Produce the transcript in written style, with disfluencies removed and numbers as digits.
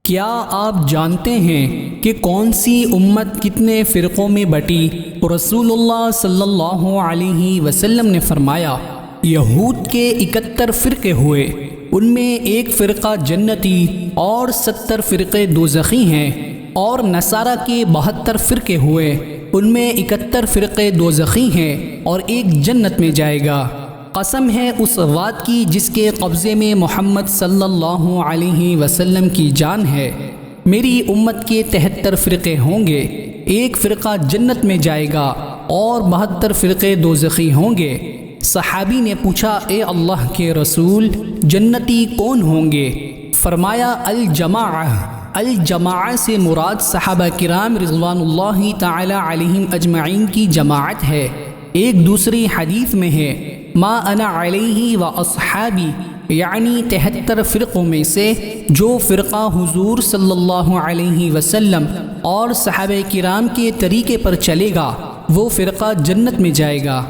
کیا آپ جانتے ہیں کہ کون سی امت کتنے فرقوں میں بٹی؟ رسول اللہ صلی اللہ علیہ وسلم نے فرمایا، یہود کے 71 فرقے ہوئے، ان میں ایک فرقہ جنتی اور 70 فرقے دوزخی ہیں، اور نصارہ کے 72 فرقے ہوئے، ان میں 71 فرقے دوزخی ہیں اور ایک جنت میں جائے گا۔ قسم ہے اس ذات کی جس کے قبضے میں محمد صلی اللہ علیہ وسلم کی جان ہے، میری امت کے 73 فرقے ہوں گے، ایک فرقہ جنت میں جائے گا اور 72 فرقے دوزخی ہوں گے۔ صحابی نے پوچھا، اے اللہ کے رسول، جنتی کون ہوں گے؟ فرمایا، الجماعہ۔ الجماعہ سے مراد صحابہ کرام رضوان اللہ تعالی علیہم اجمعین کی جماعت ہے۔ ایک دوسری حدیث میں ہے، ما انا علیہ و اصحابی، یعنی 73 فرقوں میں سے جو فرقہ حضور صلی اللہ علیہ وسلم اور صحابہ کرام کے طریقے پر چلے گا وہ فرقہ جنت میں جائے گا۔